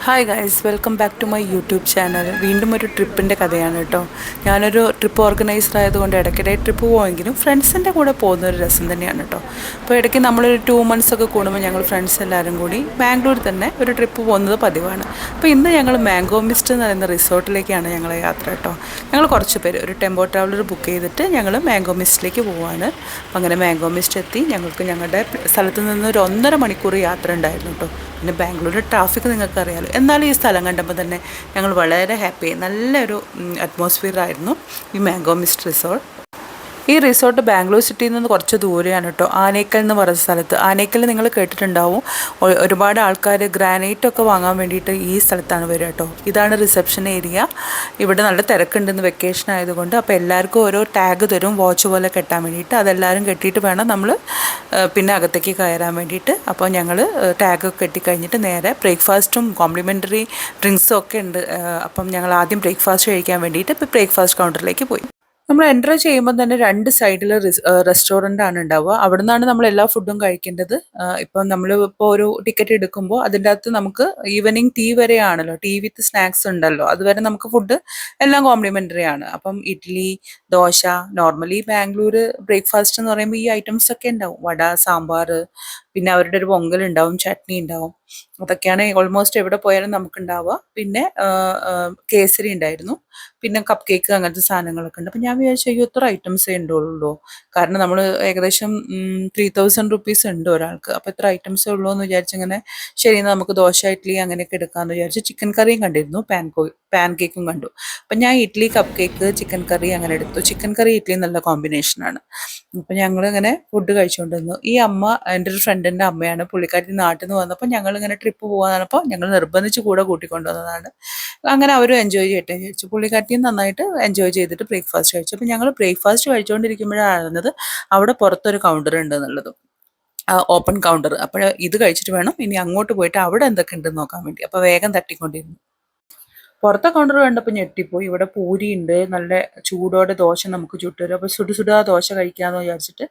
Hi guys, welcome back to my YouTube channel. വീണ്ടും ഒരു ട്രിപ്പിൻ്റെ കഥയാണ് കേട്ടോ. ഞാനൊരു ട്രിപ്പ് ഓർഗനൈസർ ആയതുകൊണ്ട് ഇടയ്ക്കിടെ ട്രിപ്പ് പോയെങ്കിലും ഫ്രണ്ട്സിൻ്റെ കൂടെ പോകുന്ന ഒരു രസം തന്നെയാണ് കേട്ടോ. അപ്പോൾ ഇടയ്ക്ക് നമ്മളൊരു 2 months ഒക്കെ കൂടുമ്പോൾ ഞങ്ങൾ ഫ്രണ്ട്സ് എല്ലാവരും കൂടി ബാംഗ്ലൂർ തന്നെ ഒരു ട്രിപ്പ് പോകുന്നത് പതിവാണ്. അപ്പോൾ ഇന്ന് ഞങ്ങൾ മാംഗോ മിസ്റ്റ് എന്ന് പറയുന്ന റിസോർട്ടിലേക്കാണ് ഞങ്ങളെ യാത്ര കേട്ടോ. ഞങ്ങൾ കുറച്ച് പേര് ഒരു ടെമ്പോ ട്രാവലർ ബുക്ക് ചെയ്തിട്ട് ഞങ്ങൾ മാംഗോ മിസ്റ്റിലേക്ക് പോവാണ്. അപ്പോൾ അങ്ങനെ മാംഗോ മിസ്റ്റ് എത്തി. ഞങ്ങൾക്ക് ഞങ്ങളുടെ സ്ഥലത്ത് നിന്ന് ഒരു 1.5 മണിക്കൂർ യാത്ര ഉണ്ടായിരുന്നു കേട്ടോ. പിന്നെ ബാംഗ്ലൂർ ട്രാഫിക് നിങ്ങൾക്ക് അറിയാമല്ലോ. എന്നാലും ഈ സ്ഥലം കണ്ടപ്പോൾ തന്നെ ഞങ്ങൾ വളരെ ഹാപ്പിയായി. നല്ലൊരു അറ്റ്മോസ്ഫിയർ ആയിരുന്നു ഈ മാംഗോ മിസ്റ്റ് റിസോർട്ട്. ഈ റിസോർട്ട് ബാംഗ്ലൂർ സിറ്റിയിൽ നിന്ന് കുറച്ച് ദൂരെയാണ് കേട്ടോ. ആനേക്കൽ എന്ന് പറയുന്ന സ്ഥലത്ത്. ആനേക്കൽ നിങ്ങൾ കേട്ടിട്ടുണ്ടാവും. ഒരുപാട് ആൾക്കാർ ഗ്രാനൈറ്റ് ഒക്കെ വാങ്ങാൻ വേണ്ടിയിട്ട് ഈ സ്ഥലത്താണ് വരിക കേട്ടോ. ഇതാണ് റിസപ്ഷൻ ഏരിയ. ഇവിടെ നല്ല തിരക്കുണ്ടെന്ന് വെക്കേഷൻ ആയതുകൊണ്ട്. അപ്പോൾ എല്ലാവർക്കും ഓരോ ടാഗ് തരും വാച്ച് പോലെ കെട്ടാൻ വേണ്ടിയിട്ട്. അതെല്ലാവരും കെട്ടിയിട്ട് വേണം നമ്മൾ പിന്നെ അകത്തേക്ക് കയറാൻ വേണ്ടിയിട്ട്. അപ്പോൾ ഞങ്ങൾ ടാഗൊക്കെ കെട്ടിക്കഴിഞ്ഞിട്ട് നേരെ ബ്രേക്ക്ഫാസ്റ്റും കോംപ്ലിമെൻ്ററി ഡ്രിങ്ക്സും ഒക്കെ ഉണ്ട്. അപ്പം ഞങ്ങൾ ആദ്യം ബ്രേക്ക്ഫാസ്റ്റ് കഴിക്കാൻ വേണ്ടിയിട്ട് ഇപ്പോൾ ബ്രേക്ക്ഫാസ്റ്റ് കൗണ്ടറിലേക്ക് പോയി. നമ്മൾ എൻ്റർ ചെയ്യുമ്പോൾ തന്നെ 2 സൈഡിൽ റെസ്റ്റോറൻ്റ് ആണ് ഉണ്ടാവുക. അവിടെ നിന്നാണ് നമ്മൾ എല്ലാ ഫുഡും കഴിക്കേണ്ടത്. ഇപ്പം നമ്മൾ ഇപ്പോൾ ഒരു ടിക്കറ്റ് എടുക്കുമ്പോൾ അതിൻ്റെ അകത്ത് നമുക്ക് ഈവനിങ് ടീ വരെയാണല്ലോ, ടീ വിത്ത് സ്നാക്സ് ഉണ്ടല്ലോ, അതുവരെ നമുക്ക് ഫുഡ് എല്ലാം കോംപ്ലിമെൻ്ററി ആണ്. അപ്പം ഇഡ്ഡലി, ദോശ, നോർമലി ബാംഗ്ലൂർ ബ്രേക്ക്ഫാസ്റ്റ് എന്ന് പറയുമ്പോൾ ഈ ഐറ്റംസ് ഒക്കെ ഉണ്ടാവും. വട, സാമ്പാർ, പിന്നെ അവരുടെ ഒരു പൊങ്കൽ ഉണ്ടാവും, ചട്നി ഉണ്ടാവും. അതൊക്കെയാണ് ഓൾമോസ്റ്റ് എവിടെ പോയാലും നമുക്ക് ഉണ്ടാവുക. പിന്നെ കേസരി ഉണ്ടായിരുന്നു, പിന്നെ കപ്പ് കേക്ക്, അങ്ങനത്തെ സാധനങ്ങളൊക്കെ ഉണ്ട്. അപ്പം ഞാൻ വിചാരിച്ചു അയ്യോ ഇത്ര ഐറ്റംസേ ഉണ്ടുള്ളൂ. കാരണം നമ്മൾ ഏകദേശം 3000 rupees ഉണ്ട് ഒരാൾക്ക്. അപ്പോൾ ഇത്ര ഐറ്റംസേ ഉള്ളൂ എന്ന് വിചാരിച്ചിങ്ങനെ ശരി എന്നാൽ നമുക്ക് ദോശ, ഇഡ്ഡലി അങ്ങനെയൊക്കെ എടുക്കാമെന്ന് വിചാരിച്ചു. ചിക്കൻ കറിയും കണ്ടിരുന്നു, പാൻ കേക്കും കണ്ടു. അപ്പം ഞാൻ ഇഡ്ഡലി, കപ്പ് കേക്ക്, ചിക്കൻ കറി അങ്ങനെ എടുത്തു. ചിക്കൻ കറി ഇഡ്ഡലി നല്ല കോമ്പിനേഷനാണ്. അപ്പം ഞങ്ങൾ ഇങ്ങനെ ഫുഡ് കഴിച്ചുകൊണ്ടിരുന്നു. ഈ അമ്മ എൻ്റെ ഒരു ഫ്രണ്ടിൻ്റെ അമ്മയാണ്. പുള്ളിക്കാരി നാട്ടിൽ നിന്ന് വന്നപ്പോൾ ഞങ്ങളിങ്ങനെ ട്രിപ്പ് പോകാന്നപ്പോൾ ഞങ്ങൾ നിർബന്ധിച്ച് കൂടെ കൂട്ടിക്കൊണ്ടുവന്നതാണ്. അങ്ങനെ അവരും എൻജോയ് ചെയ്യട്ടെ വിചാരിച്ചു. പുള്ളിക്കാരിയും നന്നായിട്ട് എൻജോയ് ചെയ്തിട്ട് ബ്രേക്ക്ഫാസ്റ്റ് കഴിച്ചു. അപ്പം ഞങ്ങൾ ബ്രേക്ക്ഫാസ്റ്റ് കഴിച്ചുകൊണ്ടിരിക്കുമ്പോഴാണ് അറിഞ്ഞത് അവിടെ പുറത്തൊരു കൗണ്ടർ ഉണ്ട് എന്നുള്ളത്, ഓപ്പൺ കൗണ്ടർ. അപ്പോൾ ഇത് കഴിച്ചിട്ട് വേണം ഇനി അങ്ങോട്ട് പോയിട്ട് അവിടെ എന്തൊക്കെ ഉണ്ടെന്ന് നോക്കാൻ വേണ്ടി. അപ്പോൾ വേഗം തട്ടിക്കൊണ്ടിരുന്നു. പുറത്തെ കൗണ്ടർ കണ്ടപ്പോൾ ഞെട്ടിപ്പോയി. ഇവിടെ പൂരി ഉണ്ട്, നല്ല ചൂടോടെ ദോശ നമുക്ക് ചുട്ടുതരും. അപ്പോൾ സുടുസുടാ ദോശ കഴിക്കാമെന്ന് വിചാരിച്ചിട്ട്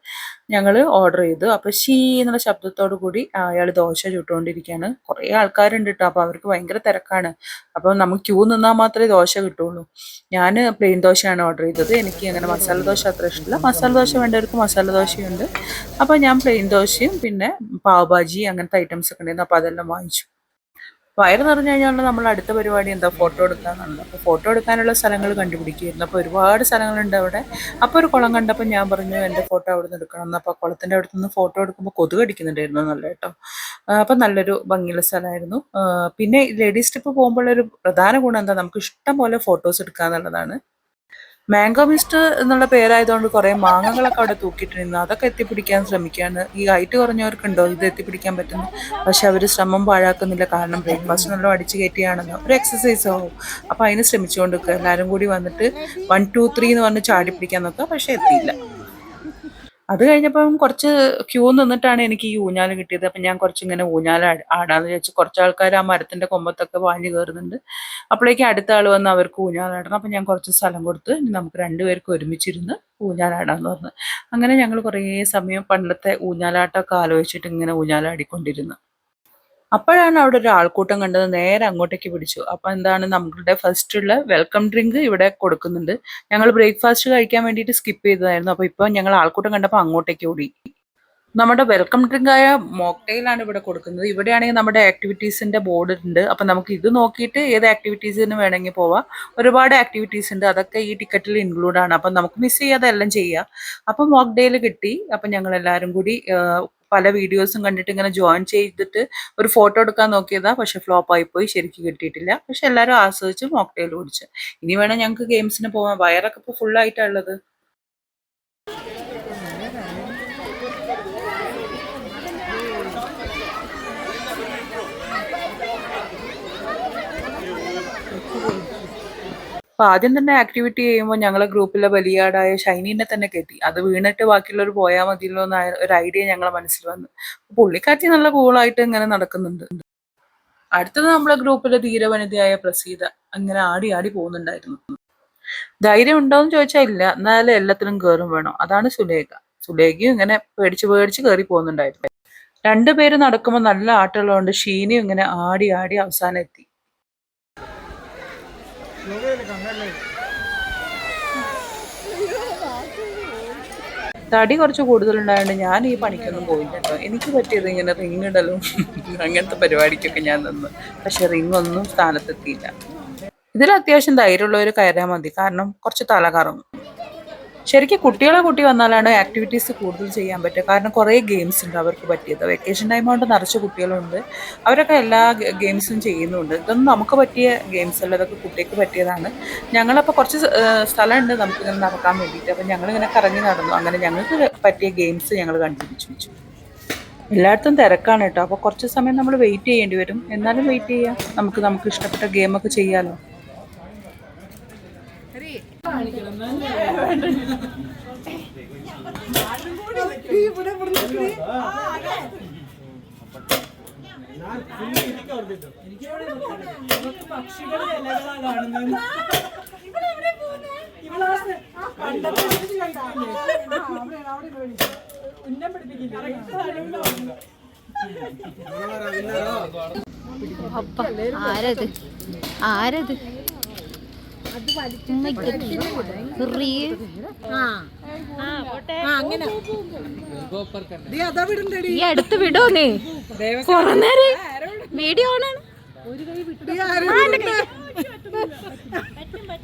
ഞങ്ങൾ ഓർഡർ ചെയ്തു. അപ്പോൾ ഷീ എന്നുള്ള ശബ്ദത്തോടു കൂടി അയാൾ ദോശ ചുട്ടുകൊണ്ടിരിക്കുകയാണ്. കുറേ ആൾക്കാരുണ്ട് കേട്ടോ. അപ്പോൾ അവർക്ക് ഭയങ്കര തിരക്കാണ്. അപ്പോൾ നമുക്ക് ക്യൂ നിന്നാൽ മാത്രമേ ദോശ കിട്ടുള്ളൂ. ഞാൻ പ്ലെയിൻ ദോശയാണ് ഓർഡർ ചെയ്തത്. എനിക്ക് അങ്ങനെ മസാല ദോശ അത്ര ഇഷ്ടമില്ല. മസാല ദോശ വേണ്ടവർക്ക് മസാല ദോശയുണ്ട്. അപ്പോൾ ഞാൻ പ്ലെയിൻ ദോശയും പിന്നെ പാവ് ഭാജി അങ്ങനത്തെ ഐറ്റംസ് ഒക്കെ ഉണ്ടായിരുന്നു. അപ്പോൾ അതെല്ലാം വാങ്ങിച്ചു. വയറ് നിറഞ്ഞു കഴിഞ്ഞാൽ നമ്മൾ അടുത്ത പരിപാടി എന്താ, ഫോട്ടോ എടുക്കാന്നുള്ളത്. അപ്പോൾ ഫോട്ടോ എടുക്കാനുള്ള സ്ഥലങ്ങൾ കണ്ടുപിടിക്കുകയായിരുന്നു. അപ്പോൾ ഒരുപാട് സ്ഥലങ്ങളുണ്ട് അവിടെ. അപ്പോൾ ഒരു കുളം കണ്ടപ്പോൾ ഞാൻ പറഞ്ഞു എൻ്റെ ഫോട്ടോ അവിടെ നിന്ന് എടുക്കണം എന്ന്. അപ്പോൾ കുളത്തിൻ്റെ അടുത്ത് നിന്ന് ഫോട്ടോ എടുക്കുമ്പോൾ കൊതുക് അടിക്കുന്നുണ്ടായിരുന്നു നല്ല കേട്ടോ. അപ്പം നല്ലൊരു ഭംഗിയുള്ള സ്ഥലമായിരുന്നു. പിന്നെ ലേഡീസ് ട്രിപ്പ് പോകുമ്പോഴൊരു പ്രധാന ഗുണം എന്താ, നമുക്ക് ഇഷ്ടം പോലെ ഫോട്ടോസ് എടുക്കുക എന്നുള്ളതാണ്. മാംഗോ മിസ്റ്റ് എന്നുള്ള പേരായതുകൊണ്ട് കുറേ മാങ്ങകളൊക്കെ അവിടെ തൂക്കിയിട്ടിരുന്നു. അതൊക്കെ എത്തിപ്പിടിക്കാൻ ശ്രമിക്കുകയാണ്. ഈ ഹൈറ്റ് കുറഞ്ഞവർക്കുണ്ടോ ഇത് എത്തിപ്പിടിക്കാൻ പറ്റുന്നു? പക്ഷെ അവർ ശ്രമം പാഴാക്കുന്നില്ല. കാരണം ബ്രേക്ക്ഫാസ്റ്റ് നല്ല അടിച്ചു കയറ്റിയാണല്ലോ, ഒരു എക്സസൈസ് ആവും. അപ്പോൾ അതിന് ശ്രമിച്ചുകൊണ്ട് നിൽക്കുക. എല്ലാവരും കൂടി വന്നിട്ട് 1 2 3 എന്ന് പറഞ്ഞ് ചാടി പിടിക്കാൻ നോക്കുക. പക്ഷെ എത്തിയില്ല. അത് കഴിഞ്ഞപ്പം കുറച്ച് ക്യൂ നിന്നിട്ടാണ് എനിക്ക് ഈ ഊഞ്ഞാൽ കിട്ടിയത്. അപ്പം ഞാൻ കുറച്ചിങ്ങനെ ഊഞ്ഞാൽ ആടാന്ന് വിചാരിച്ചു. കുറച്ച് ആൾക്കാർ ആ മരത്തിൻ്റെ കൊമ്പത്തൊക്കെ വാഞ്ഞു കയറുന്നുണ്ട്. അപ്പോഴേക്കും അടുത്ത ആൾ വന്ന് അവർക്ക് ഊഞ്ഞാലാടണം. അപ്പം ഞാൻ കുറച്ച് സ്ഥലം കൊടുത്ത് ഇനി നമുക്ക് 2 പേർക്ക് ഒരുമിച്ചിരുന്ന് ഊഞ്ഞാലാടാന്ന് പറഞ്ഞു. അങ്ങനെ ഞങ്ങൾ കുറേ സമയം പണ്ടത്തെ ഊഞ്ഞാലാട്ടമൊക്കെ ആലോചിച്ചിട്ട് ഇങ്ങനെ ഊഞ്ഞാലാടിക്കൊണ്ടിരുന്നു. അപ്പോഴാണ് അവിടെ ഒരു ആൾക്കൂട്ടം കണ്ടത്. നേരെ അങ്ങോട്ടേക്ക് പിടിച്ചു. അപ്പം എന്താണ്, നമ്മളുടെ ഫസ്റ്റുള്ള വെൽക്കം ഡ്രിങ്ക് ഇവിടെ കൊടുക്കുന്നുണ്ട്. ഞങ്ങൾ ബ്രേക്ക്ഫാസ്റ്റ് കഴിക്കാൻ വേണ്ടിയിട്ട് സ്കിപ്പ് ചെയ്തതായിരുന്നു. അപ്പോൾ ഇപ്പോൾ ഞങ്ങൾ ആൾക്കൂട്ടം കണ്ടപ്പോൾ അങ്ങോട്ടേക്ക് ഓടി. നമ്മുടെ വെൽക്കം ഡ്രിങ്ക് ആയ മോക്ടെയിലാണ് ഇവിടെ കൊടുക്കുന്നത്. ഇവിടെയാണെങ്കിൽ നമ്മുടെ ആക്ടിവിറ്റീസിന്റെ ബോർഡ് ഉണ്ട്. അപ്പം നമുക്ക് ഇത് നോക്കിയിട്ട് ഏത് ആക്ടിവിറ്റീസിന് വേണമെങ്കിൽ പോവാം. ഒരുപാട് ആക്ടിവിറ്റീസ് ഉണ്ട്. അതൊക്കെ ഈ ടിക്കറ്റിൽ ഇൻക്ലൂഡ് ആണ്. അപ്പം നമുക്ക് മിസ് ചെയ്യാതെ എല്ലാം ചെയ്യാം. അപ്പം മോക്ടെയിൽ കിട്ടി. അപ്പം ഞങ്ങൾ എല്ലാവരും കൂടി പല വീഡിയോസും കണ്ടിട്ട് ഇങ്ങനെ ജോയിൻ ചെയ്തിട്ട് ഒരു ഫോട്ടോ എടുക്കാൻ നോക്കിയതാ. പക്ഷെ ഫ്ലോപ്പ് ആയിപ്പോയി, ശരിക്കും കിട്ടിയിട്ടില്ല. പക്ഷെ എല്ലാവരും ആസ്വദിച്ച് മോക്ടെയിൽ കുടിച്ച്. ഇനി വേണം ഞങ്ങൾക്ക് ഗെയിംസിന് പോകാൻ. വയറൊക്കെ ഇപ്പോൾ ഫുള്ളായിട്ടുള്ളത്. അപ്പോൾ ആദ്യം തന്നെ ആക്ടിവിറ്റി ചെയ്യുമ്പോൾ ഞങ്ങളെ ഗ്രൂപ്പിലെ ബലിയാടായ ഷൈനീനെ തന്നെ കയറ്റി. അത് വീണിട്ട് ബാക്കിയുള്ളവർ പോയാൽ മതിയല്ലോ എന്ന ഒരു ഐഡിയ ഞങ്ങളെ മനസ്സിൽ വന്നു. പുള്ളിക്കാറ്റി നല്ല കൂളായിട്ട് ഇങ്ങനെ നടക്കുന്നുണ്ട്. അടുത്തത് നമ്മളെ ഗ്രൂപ്പിലെ ധീരവനിതയായ പ്രസീത അങ്ങനെ ആടി ആടി പോകുന്നുണ്ടായിരുന്നു. ധൈര്യം ഉണ്ടോയെന്ന് ചോദിച്ചാൽ ഇല്ല, എന്നാലും എല്ലാത്തിനും കയറും വേണം. അതാണ് സുലേഖ. സുലേഖയും ഇങ്ങനെ പേടിച്ച് പേടിച്ച് കയറി പോകുന്നുണ്ടായിരുന്നു. 2 പേര് നടക്കുമ്പോൾ നല്ല ആട്ടമുള്ളതുകൊണ്ട് ഷീനയും ഇങ്ങനെ ആടി ആടി അവസാനം എത്തി. തടി കുറച്ച് കൂടുതലുണ്ടായതുകൊണ്ട് ഞാൻ ഈ പണിക്കൊന്നും പോയില്ല കേട്ടോ. എനിക്ക് പറ്റിയത് ഇങ്ങനെ റിങ് ഇടലും അങ്ങനത്തെ പരിപാടിക്കൊക്കെ ഞാൻ നിന്ന്. പക്ഷെ റിങ് ഒന്നും സ്ഥാനത്തെത്തിയില്ല. ഇതിൽ അത്യാവശ്യം ധൈര്യമുള്ളവർ കയറിയാൽ മതി, കാരണം കുറച്ച് തല കറങ്ങും. ശരിക്കും കുട്ടികളെ കൂട്ടി വന്നാലാണ് ആക്ടിവിറ്റീസ് കൂടുതൽ ചെയ്യാൻ പറ്റുക. കാരണം കുറേ ഗെയിംസ് ഉണ്ട് അവർക്ക് പറ്റിയത്. വെക്കേഷൻ ടൈം കൊണ്ട് നിറച്ച് കുട്ടികളുണ്ട്, അവരൊക്കെ എല്ലാ ഗെയിംസും ചെയ്യുന്നുണ്ട്. ഇതൊന്നും നമുക്ക് പറ്റിയ ഗെയിംസ് അല്ല, ഇതൊക്കെ കുട്ടിക്ക് പറ്റിയതാണ്. ഞങ്ങളപ്പോൾ കുറച്ച് സ്ഥലമുണ്ട് നമുക്കിങ്ങനെ നടക്കാൻ വേണ്ടിയിട്ട്. അപ്പം ഞങ്ങളിങ്ങനെ കറങ്ങി നടന്നു. അങ്ങനെ ഞങ്ങൾക്ക് പറ്റിയ ഗെയിംസ് ഞങ്ങൾ കണ്ടുപിടിച്ചു വെച്ചു. എല്ലായിടത്തും തിരക്കാണ് കേട്ടോ. അപ്പോൾ കുറച്ച് സമയം നമ്മൾ വെയിറ്റ് ചെയ്യേണ്ടി വരും. എന്നാലും വെയിറ്റ് ചെയ്യാം, നമുക്ക് ഇഷ്ടപ്പെട്ട ഗെയിമൊക്കെ ചെയ്യാമല്ലോ. ആരത് ആരത് ഈ അടുത്ത് വിടോന്നേ, കൊറേ നേരം വീഡിയോ ഓണാണ്.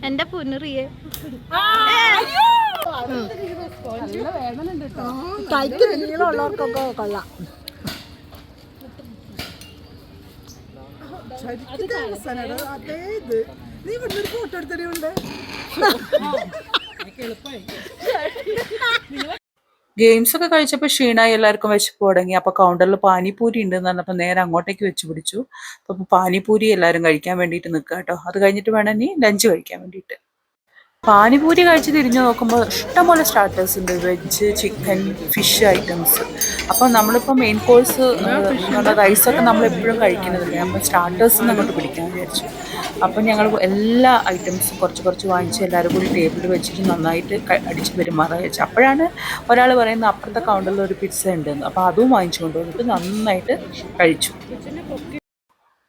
എന്റെ പുനറിയെ കൈക്ക് നീളമുള്ളവർക്കൊക്കെ കൊള്ളാം. നീ ഇവിടുന്ന് ഫോട്ടോ എടുത്തടിയുണ്ട്. ഗെയിംസ് ഒക്കെ കഴിച്ചപ്പോൾ ക്ഷീണമായി, എല്ലാവർക്കും വിശപ്പ് തുടങ്ങി. അപ്പോൾ കൗണ്ടറിൽ പാനിപൂരി ഉണ്ടെന്ന് പറഞ്ഞപ്പോൾ നേരെ അങ്ങോട്ടേക്ക് വെച്ച് പിടിച്ചു. അപ്പോൾ പാനിപൂരി എല്ലാവരും കഴിക്കാൻ വേണ്ടിയിട്ട് നിൽക്കുക കേട്ടോ. അത് കഴിഞ്ഞിട്ട് വേണം ഇനി ലഞ്ച് കഴിക്കാൻ വേണ്ടിയിട്ട്. പാനിപൂരി കഴിച്ച് തിരിഞ്ഞു നോക്കുമ്പോൾ ഇഷ്ടംപോലെ സ്റ്റാർട്ടേഴ്സ് ഉണ്ട്, വെജ്, ചിക്കൻ, ഫിഷ് ഐറ്റംസ്. അപ്പോൾ നമ്മളിപ്പോൾ മെയിൻ കോഴ്സ് റൈസൊക്കെ നമ്മളെപ്പോഴും കഴിക്കുന്നതല്ലേ, അപ്പോൾ സ്റ്റാർട്ടേഴ്സ് അങ്ങോട്ട് പിടിക്കാൻ വിചാരിച്ചു. അപ്പോൾ ഞങ്ങൾ എല്ലാ ഐറ്റംസും കുറച്ച് കുറച്ച് വാങ്ങിച്ച് എല്ലാവരും കൂടി ടേബിളിൽ വെച്ചിട്ട് നന്നായിട്ട് അടിച്ച് പെരുമാറാൻ വെച്ചു. അപ്പോഴാണ് ഒരാൾ പറയുന്നത് അപ്പുറത്തെ കൗണ്ടറിൽ ഒരു പിസ്സ ഉണ്ടെന്ന്. അപ്പോൾ അതും വാങ്ങിച്ചു കൊണ്ടുവന്നിട്ട് നന്നായിട്ട് കഴിച്ചു.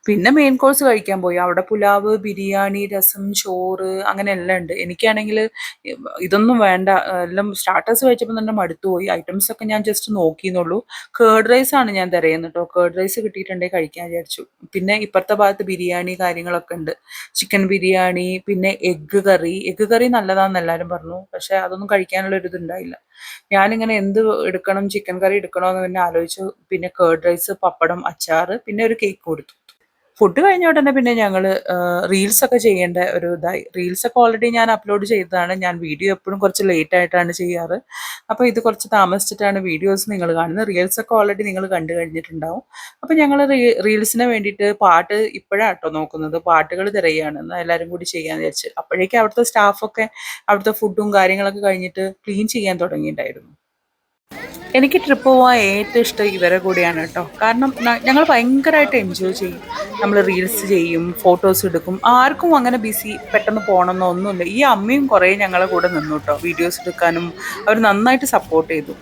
പിന്നെ മെയിൻ കോഴ്സ് കഴിക്കാൻ പോയി. അവിടെ പുലാവ്, ബിരിയാണി, രസം, ചോറ് അങ്ങനെ എല്ലാം ഉണ്ട്. എനിക്കാണെങ്കിൽ ഇതൊന്നും വേണ്ട, എല്ലാം സ്റ്റാർട്ടേഴ്സ് കഴിച്ചപ്പോൾ തന്നെ മടുത്തു പോയി. ഐറ്റംസ് ഒക്കെ ഞാൻ ജസ്റ്റ് നോക്കിയെന്നുള്ളൂ. കേർഡ് റൈസ് ആണ് ഞാൻ തിരയുന്നത് കേട്ടോ. കേർഡ് റൈസ് കിട്ടിയിട്ടുണ്ടെങ്കിൽ കഴിക്കാൻ വിചാരിച്ചു. പിന്നെ ഇപ്പുറത്തെ ഭാഗത്ത് ബിരിയാണി കാര്യങ്ങളൊക്കെ ഉണ്ട്, ചിക്കൻ ബിരിയാണി, പിന്നെ എഗ്ഗ് കറി നല്ലതാണെന്ന് എല്ലാവരും പറഞ്ഞു. പക്ഷെ അതൊന്നും കഴിക്കാനുള്ള ഒരു ഇതുണ്ടായില്ല. ഞാനിങ്ങനെ എന്ത് എടുക്കണം, ചിക്കൻ കറി എടുക്കണോ എന്ന് പിന്നെ ആലോചിച്ചു. പിന്നെ കേർഡ് റൈസ്, പപ്പടം, അച്ചാറ്, പിന്നെ ഒരു കേക്ക് കൊടുത്തു. ഫുഡ് കഴിഞ്ഞ ഉടനെ പിന്നെ ഞങ്ങൾ റീൽസൊക്കെ ചെയ്യേണ്ട ഒരു ഇതായി. റീൽസൊക്കെ ഓൾറെഡി ഞാൻ അപ്ലോഡ് ചെയ്തതാണ്. ഞാൻ വീഡിയോ എപ്പോഴും കുറച്ച് ലേറ്റ് ആയിട്ടാണ് ചെയ്യാറ്. അപ്പോൾ ഇത് കുറച്ച് താമസിച്ചിട്ടാണ് വീഡിയോസ് നിങ്ങൾ കാണുന്നത്. റീൽസൊക്കെ ഓൾറെഡി നിങ്ങൾ കണ്ടു കഴിഞ്ഞിട്ടുണ്ടാവും. അപ്പോൾ ഞങ്ങൾ റീൽസിന് വേണ്ടിയിട്ട് പാട്ട് ഇപ്പോഴാണ് കേട്ടോ നോക്കുന്നത്. പാട്ടുകൾ തിരയുകയാണ്, എന്നാൽ എല്ലാവരും കൂടി ചെയ്യാമെന്ന് വിചാരിച്ച്. അപ്പോഴേക്കും അവിടുത്തെ സ്റ്റാഫൊക്കെ അവിടുത്തെ ഫുഡും കാര്യങ്ങളൊക്കെ കഴിഞ്ഞിട്ട് ക്ലീൻ ചെയ്യാൻ തുടങ്ങിയിട്ടുണ്ടായിരുന്നു. എനിക്ക് ട്രിപ്പ് പോകാൻ ഏറ്റവും ഇഷ്ടം ഇവരെ കൂടെയാണ് കേട്ടോ. കാരണം ഞങ്ങൾ ഭയങ്കരമായിട്ട് എൻജോയ് ചെയ്യും. നമ്മൾ റീൽസ് ചെയ്യും, ഫോട്ടോസ് എടുക്കും. ആർക്കും അങ്ങനെ ബിസി പെട്ടെന്ന് പോകണമെന്നോ ഒന്നുമില്ല. ഈ അമ്മയും കുറേ ഞങ്ങളെ കൂടെ നിന്നു കേട്ടോ, വീഡിയോസ് എടുക്കാനും. അവർ നന്നായിട്ട് സപ്പോർട്ട് ചെയ്തു.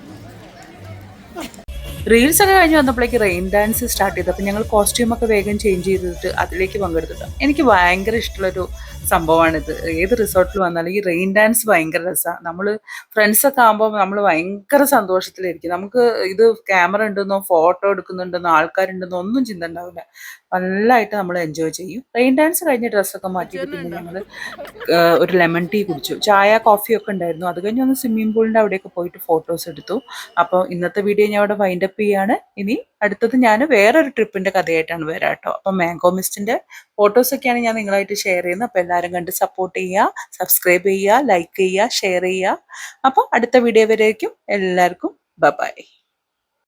റീൽസ് ഒക്കെ കഴിഞ്ഞ് വന്നപ്പോഴേക്ക് റെയിൻ ഡാൻസ് സ്റ്റാർട്ട് ചെയ്തു. അപ്പം ഞങ്ങൾ കോസ്റ്റ്യൂമൊക്കെ വേഗം ചേഞ്ച് ചെയ്തിട്ട് അതിലേക്ക് പങ്കെടുത്തിട്ട് എനിക്ക് ഭയങ്കര ഇഷ്ടമുള്ളൊരു സംഭവമാണിത്. ഏത് റിസോർട്ടിൽ വന്നാലും ഈ റെയിൻ ഡാൻസ് ഭയങ്കര രസമാണ്. നമ്മൾ ഫ്രണ്ട്സൊക്കെ ആകുമ്പോൾ നമ്മൾ ഭയങ്കര സന്തോഷത്തിലിരിക്കും. നമുക്ക് ഇത് ക്യാമറ ഉണ്ടെന്നോ ഫോട്ടോ എടുക്കുന്നുണ്ടെന്നോ ആൾക്കാരുണ്ടെന്നോ ഒന്നും ചിന്ത ഉണ്ടാവില്ല. നല്ലതായിട്ട് നമ്മൾ എൻജോയ് ചെയ്യും. റെയിൻ ഡാൻസ് കഴിഞ്ഞ് ഡ്രസ്സൊക്കെ മാറ്റിയിട്ട് പിന്നെ ഞങ്ങൾ ഒരു ലെമൺ ടീ കുടിച്ചു. ചായ കോഫിയൊക്കെ ഉണ്ടായിരുന്നു. അത് കഴിഞ്ഞ് ഒന്ന് സ്വിമ്മിംഗ് പൂളിൻ്റെ അവിടെയൊക്കെ പോയിട്ട് ഫോട്ടോസ് എടുത്തു. അപ്പോൾ ഇന്നത്തെ വീഡിയോ ഞാൻ അവിടെ വൈൻഡപ്പ് ചെയ്യാണ്. ഇനി അടുത്തത് ഞാൻ വേറൊരു ട്രിപ്പിൻ്റെ കഥയായിട്ടാണ് വരാം കേട്ടോ. അപ്പം മാംഗോ മിസ്റ്റിൻ്റെ ഫോട്ടോസൊക്കെയാണ് ഞാൻ നിങ്ങളായിട്ട് ഷെയർ ചെയ്യുന്നത്. അപ്പോൾ എല്ലാവരും കണ്ട് സപ്പോർട്ട് ചെയ്യുക, സബ്സ്ക്രൈബ് ചെയ്യുക, ലൈക്ക് ചെയ്യുക, ഷെയർ ചെയ്യുക. അപ്പോൾ അടുത്ത വീഡിയോ വരേക്കും എല്ലാവർക്കും ബൈ.